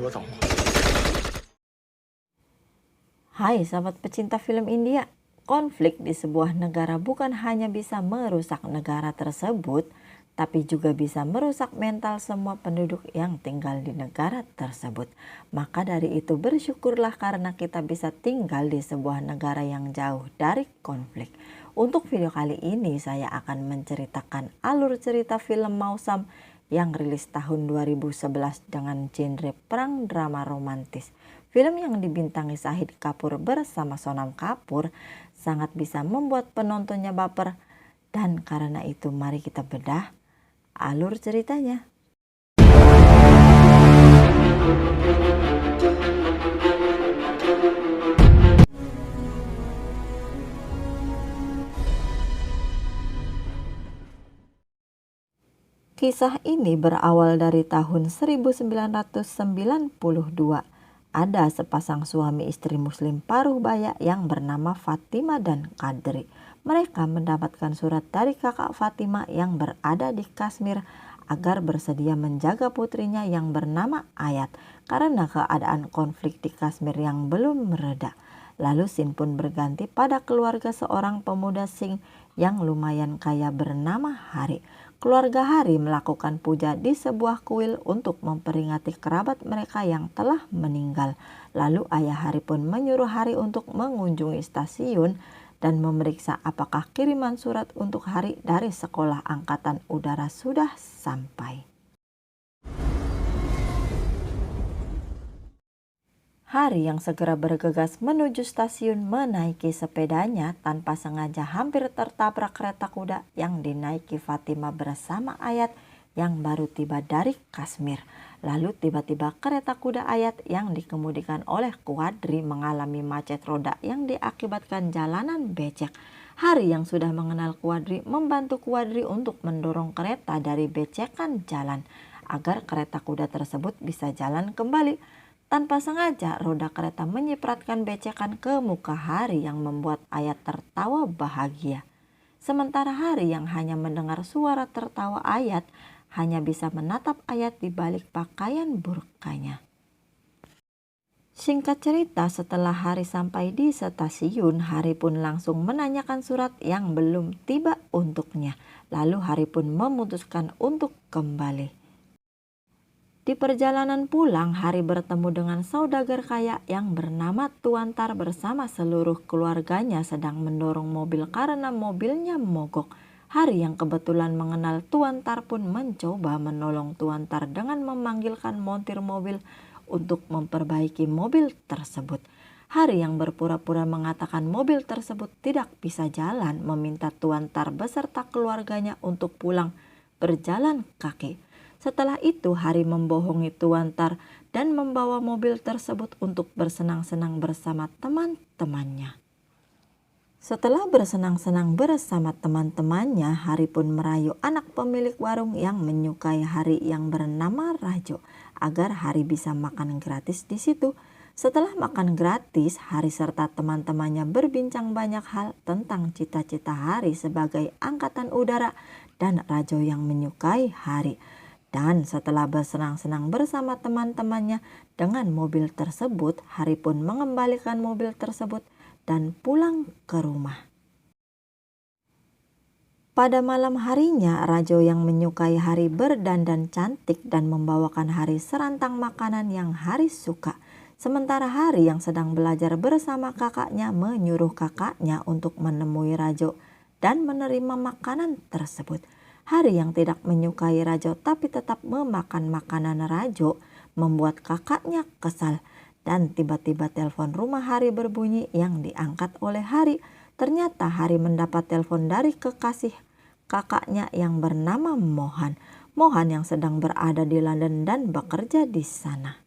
多种。Hai sahabat pecinta film India, konflik di sebuah negara bukan hanya bisa merusak negara tersebut, tapi juga bisa merusak mental semua penduduk yang tinggal di negara tersebut. Maka dari itu bersyukurlah karena kita bisa tinggal di sebuah negara yang jauh dari konflik. Untuk video kali ini saya akan menceritakan alur cerita film Mausam yang rilis tahun 2011 dengan genre perang drama romantis. Film yang dibintangi Shahid Kapoor bersama Sonam Kapoor sangat bisa membuat penontonnya baper. Dan karena itu mari kita bedah alur ceritanya. Kisah ini berawal dari tahun 1992. Ada sepasang suami istri muslim paruh baya yang bernama Fatima dan Kadri. Mereka mendapatkan surat dari kakak Fatima yang berada di Kashmir agar bersedia menjaga putrinya yang bernama Ayat karena keadaan konflik di Kashmir yang belum mereda. Lalu scene pun berganti pada keluarga seorang pemuda Singh yang lumayan kaya bernama Hari. Keluarga Hari melakukan puja di sebuah kuil untuk memperingati kerabat mereka yang telah meninggal. Lalu ayah Hari pun menyuruh Hari untuk mengunjungi stasiun dan memeriksa apakah kiriman surat untuk Hari dari sekolah angkatan udara sudah sampai. Hari yang segera bergegas menuju stasiun menaiki sepedanya tanpa sengaja hampir tertabrak kereta kuda yang dinaiki Fatima bersama Ayat yang baru tiba dari Kashmir. Lalu tiba-tiba kereta kuda Ayat yang dikemudikan oleh Quadri mengalami macet roda yang diakibatkan jalanan becek. Hari yang sudah mengenal Quadri membantu Quadri untuk mendorong kereta dari becekan jalan agar kereta kuda tersebut bisa jalan kembali. Tanpa sengaja roda kereta menyipratkan becekan ke muka Hari yang membuat Ayat tertawa bahagia. Sementara Hari yang hanya mendengar suara tertawa Ayat hanya bisa menatap Ayat di balik pakaian burkanya. Singkat cerita, setelah Hari sampai di stasiun, Hari pun langsung menanyakan surat yang belum tiba untuknya. Lalu Hari pun memutuskan untuk kembali. Di perjalanan pulang, Hari bertemu dengan saudagar kaya yang bernama Tuan Tar bersama seluruh keluarganya sedang mendorong mobil karena mobilnya mogok. Hari yang kebetulan mengenal Tuan Tar pun mencoba menolong Tuan Tar dengan memanggilkan montir mobil untuk memperbaiki mobil tersebut. Hari yang berpura-pura mengatakan mobil tersebut tidak bisa jalan meminta Tuan Tar beserta keluarganya untuk pulang berjalan kaki. Setelah itu Hari membohongi Tuan Tar dan membawa mobil tersebut untuk bersenang-senang bersama teman-temannya. Setelah bersenang-senang bersama teman-temannya, Hari pun merayu anak pemilik warung yang menyukai Hari yang bernama Rajo agar Hari bisa makan gratis di situ. Setelah makan gratis, Hari serta teman-temannya berbincang banyak hal tentang cita-cita Hari sebagai angkatan udara dan Rajo yang menyukai Hari. Dan setelah bersenang-senang bersama teman-temannya dengan mobil tersebut, Hari pun mengembalikan mobil tersebut dan pulang ke rumah. Pada malam harinya, Rajo yang menyukai Hari berdandan cantik dan membawakan Hari serantang makanan yang Hari suka. Sementara Hari yang sedang belajar bersama kakaknya menyuruh kakaknya untuk menemui Rajo dan menerima makanan tersebut. Hari yang tidak menyukai Rajo tapi tetap memakan makanan Rajo membuat kakaknya kesal. Dan tiba-tiba telepon rumah Hari berbunyi yang diangkat oleh Hari. Ternyata Hari mendapat telepon dari kekasih kakaknya yang bernama Mohan. Mohan yang sedang berada di London dan bekerja di sana.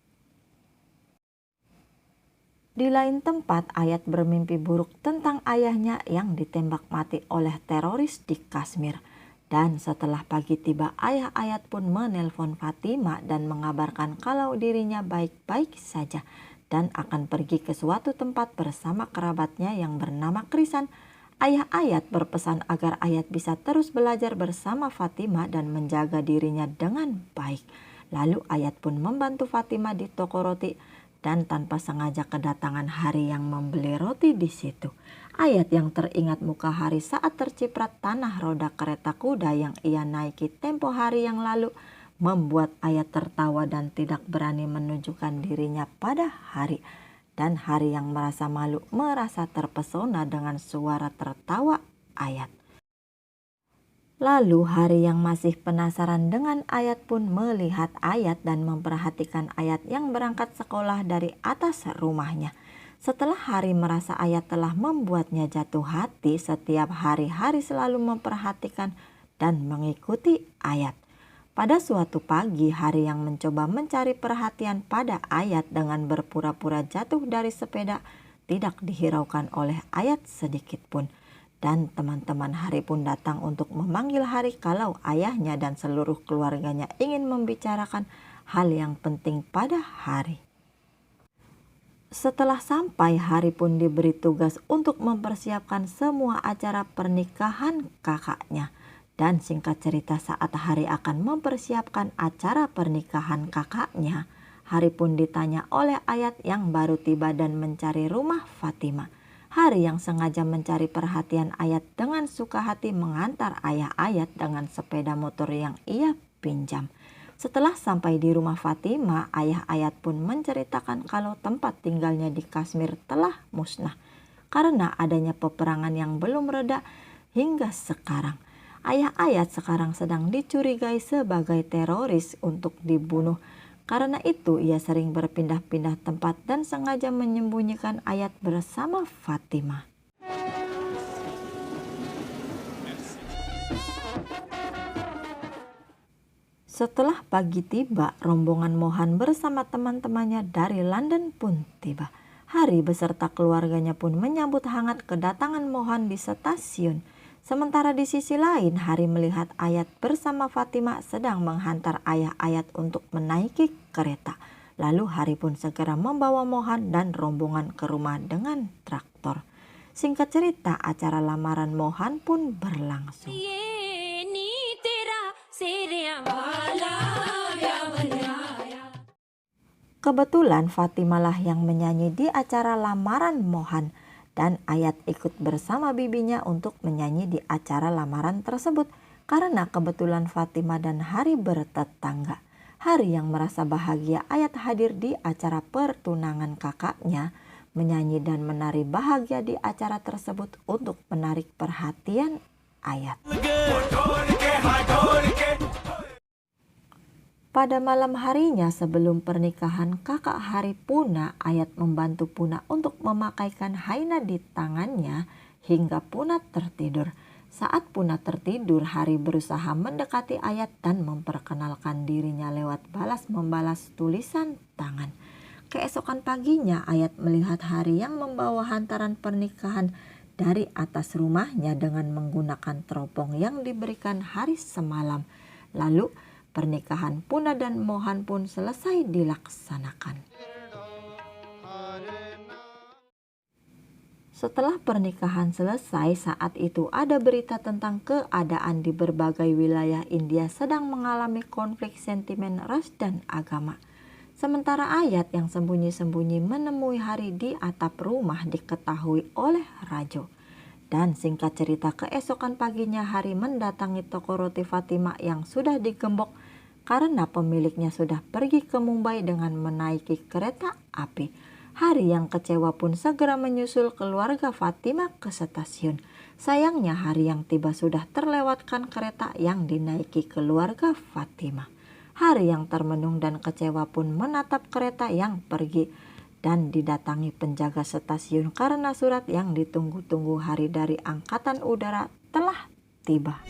Di lain tempat, Ayat bermimpi buruk tentang ayahnya yang ditembak mati oleh teroris di Kashmir. Dan setelah pagi tiba, ayah Ayat pun menelpon Fatima dan mengabarkan kalau dirinya baik-baik saja dan akan pergi ke suatu tempat bersama kerabatnya yang bernama Krisan. Ayah Ayat berpesan agar Ayat bisa terus belajar bersama Fatima dan menjaga dirinya dengan baik. Lalu Ayat pun membantu Fatimah di toko roti dan tanpa sengaja kedatangan Hari yang membeli roti di situ. Ayat yang teringat muka Hari saat terciprat tanah roda kereta kuda yang ia naiki tempo hari yang lalu membuat Ayat tertawa dan tidak berani menunjukkan dirinya pada Hari. Dan Hari yang merasa malu merasa terpesona dengan suara tertawa Ayat. Lalu Hari yang masih penasaran dengan Ayat pun melihat Ayat dan memperhatikan Ayat yang berangkat sekolah dari atas rumahnya. Setelah Hari merasa Ayat telah membuatnya jatuh hati, setiap hari selalu memperhatikan dan mengikuti Ayat. Pada suatu pagi, Hari yang mencoba mencari perhatian pada Ayat dengan berpura-pura jatuh dari sepeda tidak dihiraukan oleh Ayat sedikit pun. Dan teman-teman Hari pun datang untuk memanggil Hari kalau ayahnya dan seluruh keluarganya ingin membicarakan hal yang penting pada Hari. Setelah sampai, Hari pun diberi tugas untuk mempersiapkan semua acara pernikahan kakaknya. Dan singkat cerita, saat Hari akan mempersiapkan acara pernikahan kakaknya, Hari pun ditanya oleh Ayat yang baru tiba dan mencari rumah Fatimah. Hari yang sengaja mencari perhatian Ayat dengan suka hati mengantar ayah Ayat dengan sepeda motor yang ia pinjam. Setelah sampai di rumah Fatimah, ayah Ayat pun menceritakan kalau tempat tinggalnya di Kashmir telah musnah karena adanya peperangan yang belum reda hingga sekarang. Ayah Ayat sekarang sedang dicurigai sebagai teroris untuk dibunuh. Karena itu ia sering berpindah-pindah tempat dan sengaja menyembunyikan Ayat bersama Fatimah. Setelah pagi tiba, rombongan Mohan bersama teman-temannya dari London pun tiba. Hari beserta keluarganya pun menyambut hangat kedatangan Mohan di stasiun. Sementara di sisi lain, Hari melihat Ayat bersama Fatimah sedang menghantar ayah Ayat untuk menaiki kereta. Lalu Hari pun segera membawa Mohan dan rombongan ke rumah dengan traktor. Singkat cerita, acara lamaran Mohan pun berlangsung. Kebetulan Fatimah lah yang menyanyi di acara lamaran Mohan. Dan Ayat ikut bersama bibinya untuk menyanyi di acara lamaran tersebut karena kebetulan Fatimah dan Hari bertetangga. Hari yang merasa bahagia Ayat hadir di acara pertunangan kakaknya, menyanyi dan menari bahagia di acara tersebut untuk menarik perhatian Ayat. Pada malam harinya sebelum pernikahan kakak Hari Puna, Ayat membantu Puna untuk memakaikan Haina di tangannya hingga Puna tertidur. Saat Puna tertidur, Hari berusaha mendekati Ayat dan memperkenalkan dirinya lewat balas-membalas tulisan tangan. Keesokan paginya Ayat melihat Hari yang membawa hantaran pernikahan dari atas rumahnya dengan menggunakan teropong yang diberikan Hari semalam. Lalu pernikahan Puna dan Mohan pun selesai dilaksanakan. Setelah pernikahan selesai, saat itu ada berita tentang keadaan di berbagai wilayah India sedang mengalami konflik sentimen ras dan agama. Sementara Ayat yang sembunyi-sembunyi menemui Hari di atap rumah diketahui oleh Rajo. Dan singkat cerita, keesokan paginya Hari mendatangi toko roti Fatimah yang sudah digembok karena pemiliknya sudah pergi ke Mumbai dengan menaiki kereta api. Hari yang kecewa pun segera menyusul keluarga Fatimah ke stasiun. Sayangnya Hari yang tiba sudah terlewatkan kereta yang dinaiki keluarga Fatimah. Hari yang termenung dan kecewa pun menatap kereta yang pergi dan didatangi penjaga stasiun karena surat yang ditunggu-tunggu Hari dari Angkatan Udara telah tiba.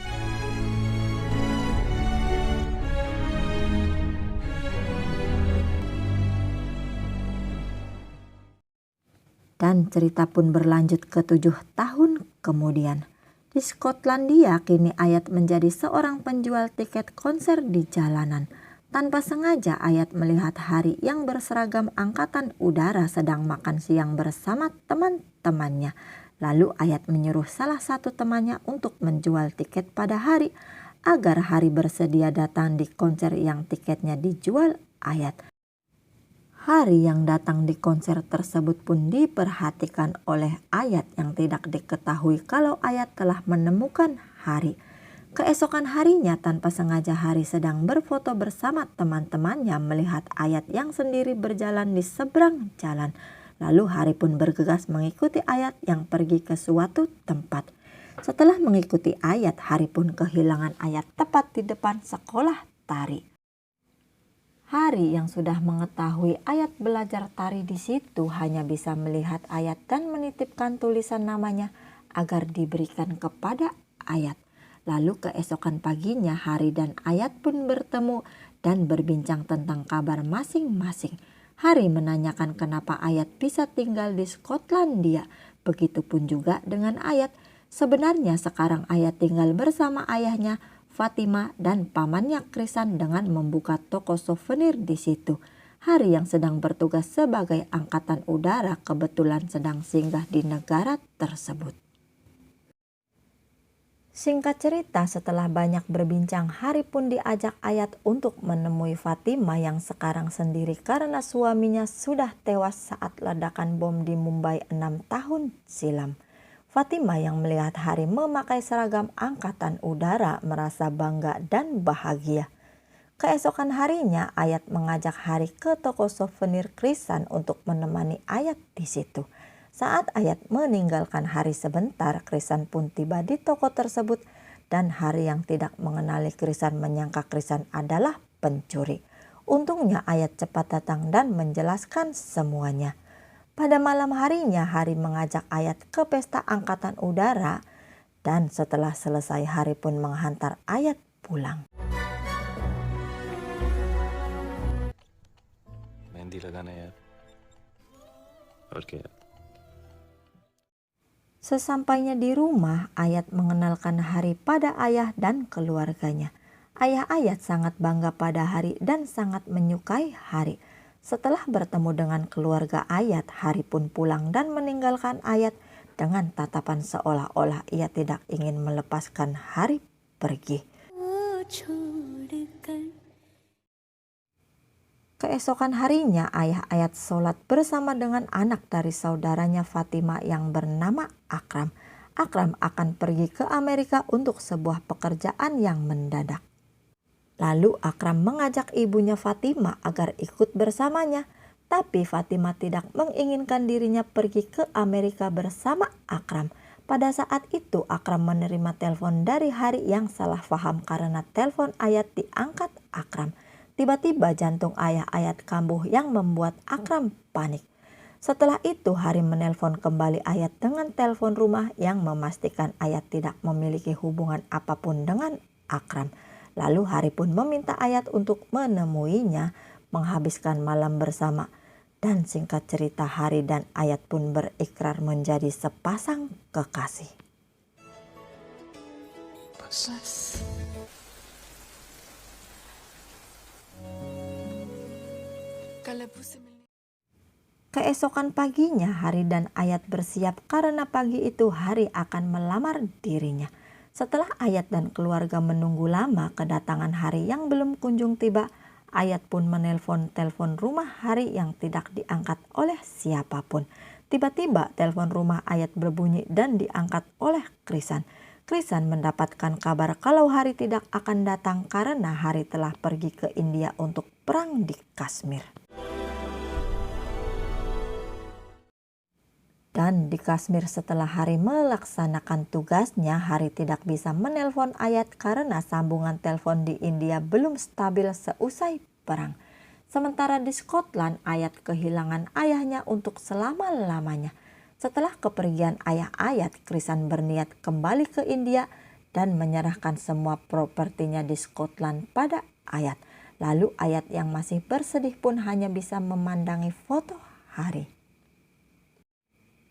Dan cerita pun berlanjut ke 7 tahun kemudian. Di Skotlandia kini Ayat menjadi seorang penjual tiket konser di jalanan. Tanpa sengaja Ayat melihat Hari yang berseragam Angkatan Udara sedang makan siang bersama teman-temannya. Lalu Ayat menyuruh salah satu temannya untuk menjual tiket pada Hari. agar Hari bersedia datang di konser yang tiketnya dijual Ayat. Hari yang datang di konser tersebut pun diperhatikan oleh Ayat yang tidak diketahui kalau Ayat telah menemukan Hari. Keesokan harinya tanpa sengaja Hari sedang berfoto bersama teman-temannya melihat Ayat yang sendiri berjalan di seberang jalan. Lalu Hari pun bergegas mengikuti Ayat yang pergi ke suatu tempat. Setelah mengikuti Ayat, Hari pun kehilangan Ayat tepat di depan sekolah tari. Hari yang sudah mengetahui Ayat belajar tari di situ hanya bisa melihat Ayat dan menitipkan tulisan namanya agar diberikan kepada Ayat. Lalu keesokan paginya Hari dan Ayat pun bertemu dan berbincang tentang kabar masing-masing. Hari menanyakan kenapa Ayat bisa tinggal di Skotlandia. Begitupun juga dengan Ayat. Sebenarnya sekarang Ayat tinggal bersama ayahnya Fatima dan pamannya Krisan dengan membuka toko souvenir di situ. Hari yang sedang bertugas sebagai angkatan udara kebetulan sedang singgah di negara tersebut. Singkat cerita, setelah banyak berbincang, Hari pun diajak Ayat untuk menemui Fatima yang sekarang sendiri karena suaminya sudah tewas saat ledakan bom di Mumbai 6 tahun silam. Fatima yang melihat Hari memakai seragam angkatan udara merasa bangga dan bahagia. Keesokan harinya Ayat mengajak Hari ke toko souvenir Krisan untuk menemani Ayat di situ. Saat Ayat meninggalkan Hari sebentar, Krisan pun tiba di toko tersebut dan Hari yang tidak mengenali Krisan menyangka Krisan adalah pencuri. Untungnya Ayat cepat datang dan menjelaskan semuanya. Pada malam harinya Hari mengajak Ayat ke pesta angkatan udara dan setelah selesai Hari pun menghantar Ayat pulang. Mehndi लगाना यार और क्या. Sesampainya di rumah, Ayat mengenalkan Hari pada ayah dan keluarganya. Ayah Ayat sangat bangga pada Hari dan sangat menyukai Hari. Setelah bertemu dengan keluarga Ayat, Hari pun pulang dan meninggalkan Ayat dengan tatapan seolah-olah ia tidak ingin melepaskan Hari pergi. Keesokan harinya ayah Ayat sholat bersama dengan anak dari saudaranya Fatima yang bernama Akram. Akram akan pergi ke Amerika untuk sebuah pekerjaan yang mendadak. Lalu Akram mengajak ibunya Fatima agar ikut bersamanya. Tapi Fatima tidak menginginkan dirinya pergi ke Amerika bersama Akram. Pada saat itu Akram menerima telepon dari Hari yang salah paham karena telepon Ayat diangkat Akram. Tiba-tiba jantung ayah Ayat kambuh yang membuat Akram panik. Setelah itu Hari menelpon kembali Ayat dengan telepon rumah yang memastikan Ayat tidak memiliki hubungan apapun dengan Akram. Lalu Hari pun meminta Ayat untuk menemuinya, menghabiskan malam bersama. Dan singkat cerita Hari dan Ayat pun berikrar menjadi sepasang kekasih. बस. Keesokan paginya Hari dan Ayat bersiap karena pagi itu Hari akan melamar dirinya. Setelah Ayat dan keluarga menunggu lama kedatangan Hari yang belum kunjung tiba, Ayat pun menelpon telepon rumah Hari yang tidak diangkat oleh siapapun. Tiba-tiba telepon rumah Ayat berbunyi dan diangkat oleh Krisan. Krisan mendapatkan kabar kalau Hari tidak akan datang karena Hari telah pergi ke India untuk perang di Kashmir. Dan di Kashmir setelah Hari melaksanakan tugasnya, Hari tidak bisa menelpon Ayat karena sambungan telepon di India belum stabil seusai perang. Sementara di Scotland, Ayat kehilangan ayahnya untuk selama-lamanya. Setelah kepergian ayah Ayat, Krisan berniat kembali ke India dan menyerahkan semua propertinya di Scotland pada Ayat. Lalu Ayat yang masih bersedih pun hanya bisa memandangi foto Hari.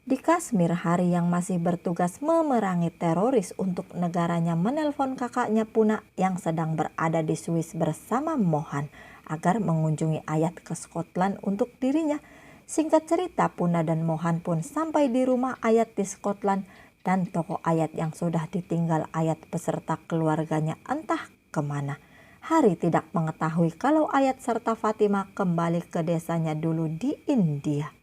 Di Kashmir, Hari yang masih bertugas memerangi teroris untuk negaranya menelpon kakaknya Puna yang sedang berada di Swiss bersama Mohan agar mengunjungi Ayat ke Scotland untuk dirinya. Singkat cerita, Puna dan Mohan pun sampai di rumah Ayat di Scotland dan toko ayat yang sudah ditinggal ayat beserta keluarganya entah kemana. Hari tidak mengetahui kalau ayat serta Fatimah kembali ke desanya dulu di India.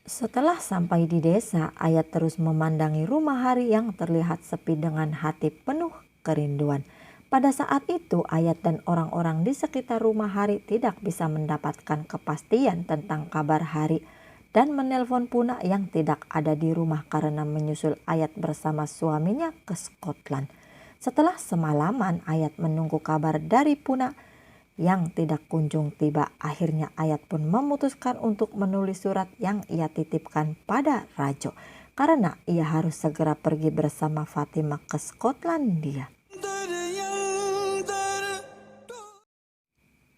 Setelah sampai di desa, ayat terus memandangi rumah Hari yang terlihat sepi dengan hati penuh kerinduan. Pada saat itu, ayat dan orang-orang di sekitar rumah Hari tidak bisa mendapatkan kepastian tentang kabar Hari dan menelpon Puna yang tidak ada di rumah karena menyusul ayat bersama suaminya ke Scotland. Setelah semalaman ayat menunggu kabar dari Puna yang tidak kunjung tiba, akhirnya ayat pun memutuskan untuk menulis surat yang ia titipkan pada Rajo karena ia harus segera pergi bersama Fatimah ke Skotlandia.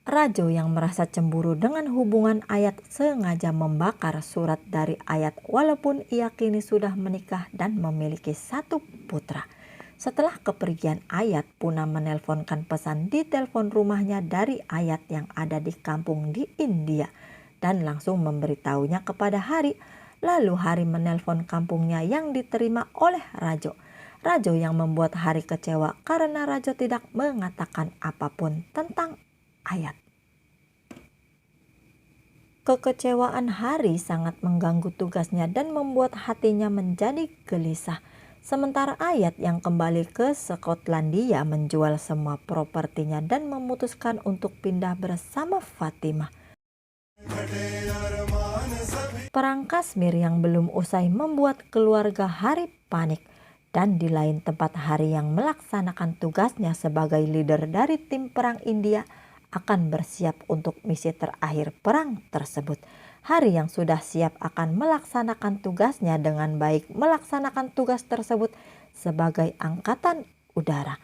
Rajo yang merasa cemburu dengan hubungan ayat sengaja membakar surat dari ayat walaupun ia kini sudah menikah dan memiliki satu putra. Setelah kepergian ayat, Puna menelponkan pesan di telepon rumahnya dari ayat yang ada di kampung di India dan langsung memberitahunya kepada Hari. Lalu Hari menelpon kampungnya yang diterima oleh Rajo. Rajo yang membuat Hari kecewa karena Rajo tidak mengatakan apapun tentang ayat. Kekecewaan Hari sangat mengganggu tugasnya dan membuat hatinya menjadi gelisah. Sementara ayat yang kembali ke Skotlandia menjual semua propertinya dan memutuskan untuk pindah bersama Fatimah. Perang Kashmir yang belum usai membuat keluarga Hari panik. Dan di lain tempat Hari yang melaksanakan tugasnya sebagai leader dari tim perang India akan bersiap untuk misi terakhir perang tersebut. Hari yang sudah siap akan melaksanakan tugasnya dengan baik melaksanakan tugas tersebut sebagai angkatan udara.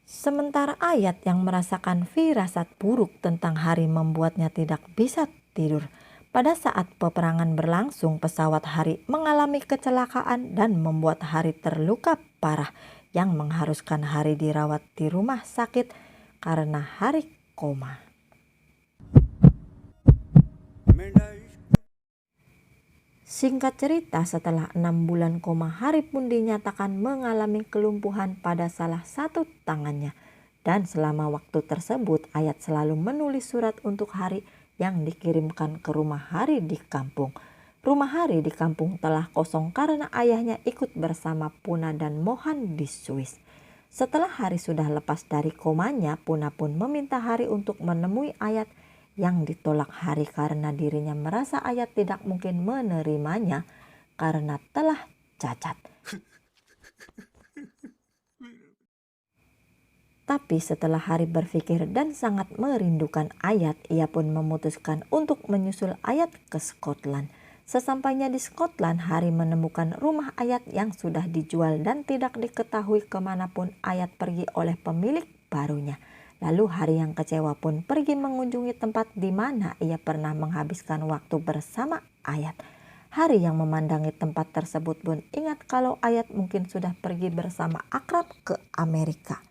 Sementara ayat yang merasakan firasat buruk tentang Hari membuatnya tidak bisa tidur. Pada saat peperangan berlangsung, pesawat Hari mengalami kecelakaan dan membuat Hari terluka parah yang mengharuskan Hari dirawat di rumah sakit karena Hari koma. Singkat cerita, setelah 6 bulan koma, Hari pun dinyatakan mengalami kelumpuhan pada salah satu tangannya. Dan selama waktu tersebut, ayat selalu menulis surat untuk Hari yang dikirimkan ke rumah Hari di kampung. Rumah Hari di kampung telah kosong karena ayahnya ikut bersama Puna dan Mohan di Swiss. Setelah Hari sudah lepas dari komanya, Puna pun meminta Hari untuk menemui ayat yang ditolak Hari karena dirinya merasa ayat tidak mungkin menerimanya karena telah cacat. Tapi setelah Hari berpikir dan sangat merindukan ayat, ia pun memutuskan untuk menyusul ayat ke Scotland. Sesampainya di Scotland, Hari menemukan rumah ayat yang sudah dijual dan tidak diketahui kemanapun ayat pergi oleh pemilik barunya. Lalu Hari yang kecewa pun pergi mengunjungi tempat di mana ia pernah menghabiskan waktu bersama ayat. Hari yang memandangi tempat tersebut pun ingat kalau ayat mungkin sudah pergi bersama akrab ke Amerika.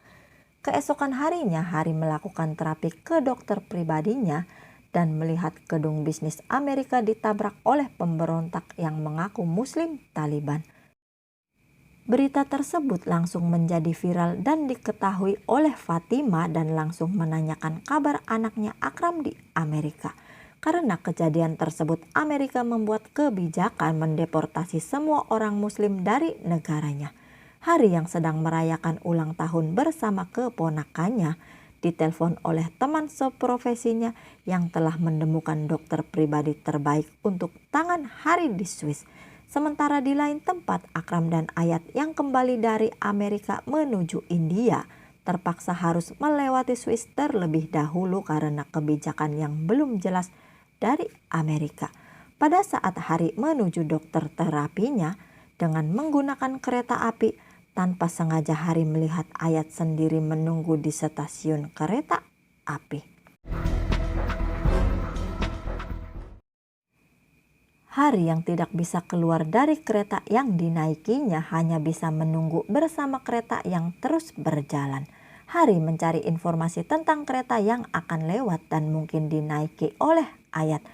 Keesokan harinya Hari melakukan terapi ke dokter pribadinya dan melihat gedung bisnis Amerika ditabrak oleh pemberontak yang mengaku Muslim Taliban. Berita tersebut langsung menjadi viral dan diketahui oleh Fatimah dan langsung menanyakan kabar anaknya Akram di Amerika. Karena kejadian tersebut, Amerika membuat kebijakan mendeportasi semua orang Muslim dari negaranya. Hari yang sedang merayakan ulang tahun bersama keponakannya ditelepon oleh teman seprofesinya yang telah menemukan dokter pribadi terbaik untuk tangan Hari di Swiss. Sementara di lain tempat, Akram dan Ayat yang kembali dari Amerika menuju India terpaksa harus melewati Swiss terlebih dahulu karena kebijakan yang belum jelas dari Amerika. Pada saat Hari menuju dokter terapinya dengan menggunakan kereta api, tanpa sengaja Hari melihat Ayat sendiri menunggu di stasiun kereta api. Hari yang tidak bisa keluar dari kereta yang dinaikinya hanya bisa menunggu bersama kereta yang terus berjalan. Hari mencari informasi tentang kereta yang akan lewat dan mungkin dinaiki oleh Ayat.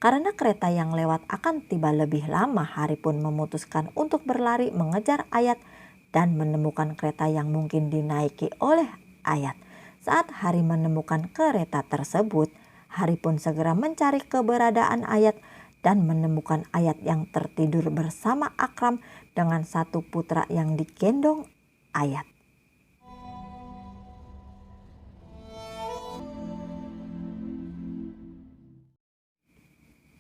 Karena kereta yang lewat akan tiba lebih lama, Hari pun memutuskan untuk berlari mengejar Ayat dan menemukan kereta yang mungkin dinaiki oleh Ayat. Saat Hari menemukan kereta tersebut, Hari pun segera mencari keberadaan Ayat dan menemukan Ayat yang tertidur bersama Akram dengan satu putra yang digendong Ayat.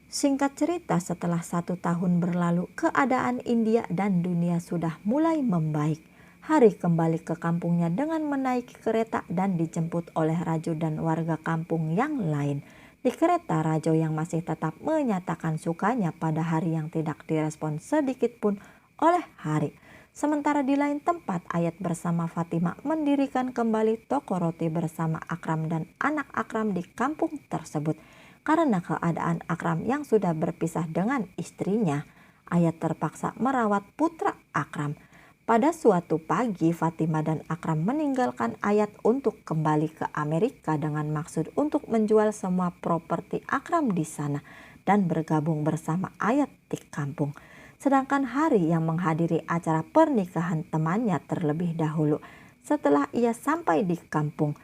Singkat cerita, setelah 1 tahun berlalu, keadaan India dan dunia sudah mulai membaik. Hari kembali ke kampungnya dengan menaiki kereta dan dijemput oleh Rajo dan warga kampung yang lain. Di kereta, Rajo yang masih tetap menyatakan sukanya pada Hari yang tidak direspon sedikit pun oleh Hari. Sementara di lain tempat, Ayat bersama Fatima mendirikan kembali toko roti bersama Akram dan anak Akram di kampung tersebut. Karena keadaan Akram yang sudah berpisah dengan istrinya, Ayat terpaksa merawat putra Akram. Pada suatu pagi, Fatima dan Akram meninggalkan Ayat untuk kembali ke Amerika dengan maksud untuk menjual semua properti Akram di sana dan bergabung bersama Ayat di kampung. Sedangkan Hari yang menghadiri acara pernikahan temannya terlebih dahulu. Setelah ia sampai di kampung,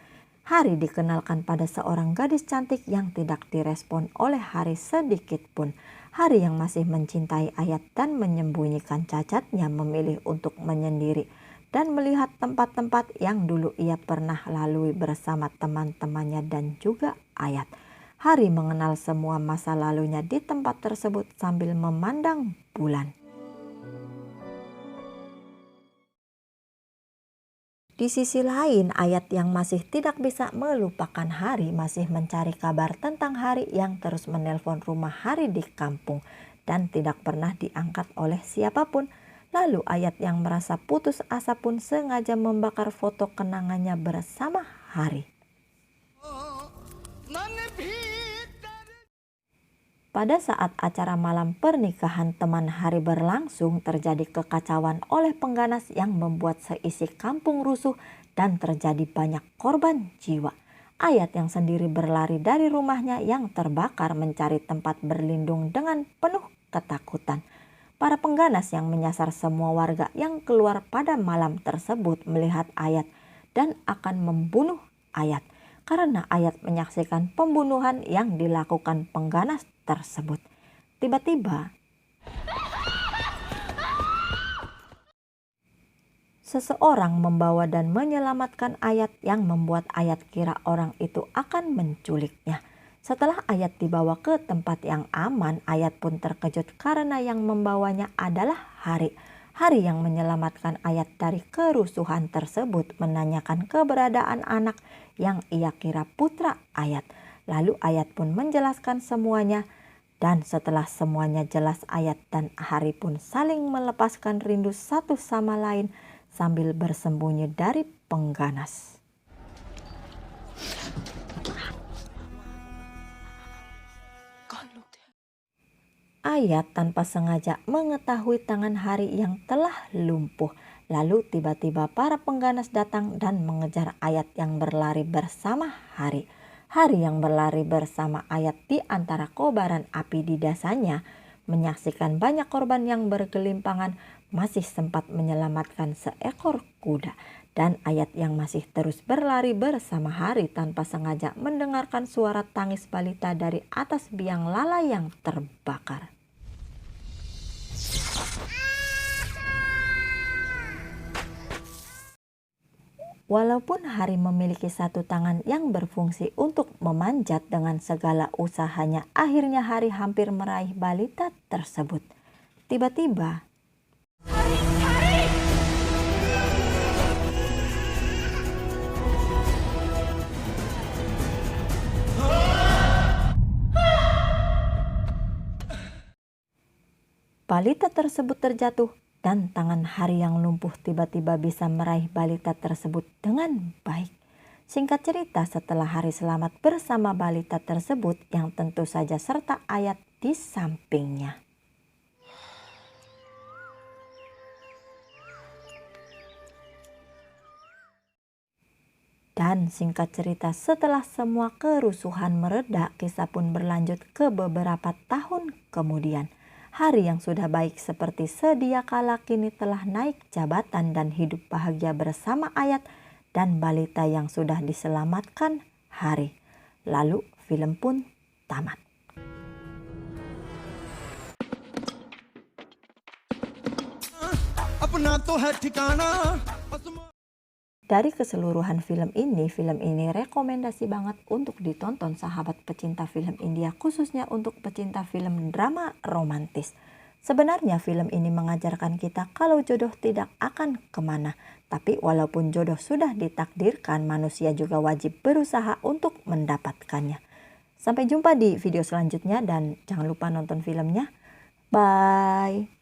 Hari dikenalkan pada seorang gadis cantik yang tidak direspon oleh Hari sedikit pun. Hari yang masih mencintai Ayat dan menyembunyikan cacatnya memilih untuk menyendiri dan melihat tempat-tempat yang dulu ia pernah lalui bersama teman-temannya dan juga Ayat. Hari mengenal semua masa lalunya di tempat tersebut sambil memandang bulan. Di sisi lain, Ayat yang masih tidak bisa melupakan Hari masih mencari kabar tentang Hari yang terus menelpon rumah Hari di kampung dan tidak pernah diangkat oleh siapapun. Lalu Ayat yang merasa putus asa pun sengaja membakar foto kenangannya bersama Hari. Pada saat acara malam pernikahan teman Hari berlangsung, terjadi kekacauan oleh pengganas yang membuat seisi kampung rusuh dan terjadi banyak korban jiwa. Ayat yang sendiri berlari dari rumahnya yang terbakar mencari tempat berlindung dengan penuh ketakutan. Para pengganas yang menyasar semua warga yang keluar pada malam tersebut melihat Ayat dan akan membunuh Ayat. Karena Ayat menyaksikan pembunuhan yang dilakukan pengganas tersebut. Tiba-tiba, seseorang membawa dan menyelamatkan Ayat yang membuat Ayat kira orang itu akan menculiknya. Setelah Ayat dibawa ke tempat yang aman, Ayat pun terkejut karena yang membawanya adalah Hari. Hari yang menyelamatkan Ayat dari kerusuhan tersebut menanyakan keberadaan anak yang ia kira putra Ayat. Lalu Ayat pun menjelaskan semuanya dan setelah semuanya jelas, Ayat dan Hari pun saling melepaskan rindu satu sama lain sambil bersembunyi dari pengganas. Ayat tanpa sengaja mengetahui tangan Hari yang telah lumpuh. Lalu tiba-tiba para pengganas datang dan mengejar Ayat yang berlari bersama Hari. Hari yang berlari bersama Ayat di antara kobaran api di dasanya, menyaksikan banyak korban yang bergelimpangan, masih sempat menyelamatkan seekor kuda. Dan Ayat yang masih terus berlari bersama Hari tanpa sengaja mendengarkan suara tangis balita dari atas biang lala yang terbakar. Walaupun Hari memiliki satu tangan yang berfungsi untuk memanjat dengan segala usahanya, akhirnya Hari hampir meraih balita tersebut. Tiba-tiba, balita tersebut terjatuh dan tangan Hari yang lumpuh tiba-tiba bisa meraih balita tersebut dengan baik. Singkat cerita, setelah Hari selamat bersama balita tersebut yang tentu saja serta Ayat di sampingnya. Dan singkat cerita, setelah semua kerusuhan mereda, kisah pun berlanjut ke beberapa tahun kemudian. Hari yang sudah baik seperti sedia kala kini telah naik jabatan dan hidup bahagia bersama Ayat dan balita yang sudah diselamatkan Hari. Lalu film pun tamat. Dari keseluruhan film ini rekomendasi banget untuk ditonton sahabat pecinta film India, khususnya untuk pecinta film drama romantis. Sebenarnya film ini mengajarkan kita kalau jodoh tidak akan kemana, tapi walaupun jodoh sudah ditakdirkan, manusia juga wajib berusaha untuk mendapatkannya. Sampai jumpa di video selanjutnya dan jangan lupa nonton filmnya. Bye!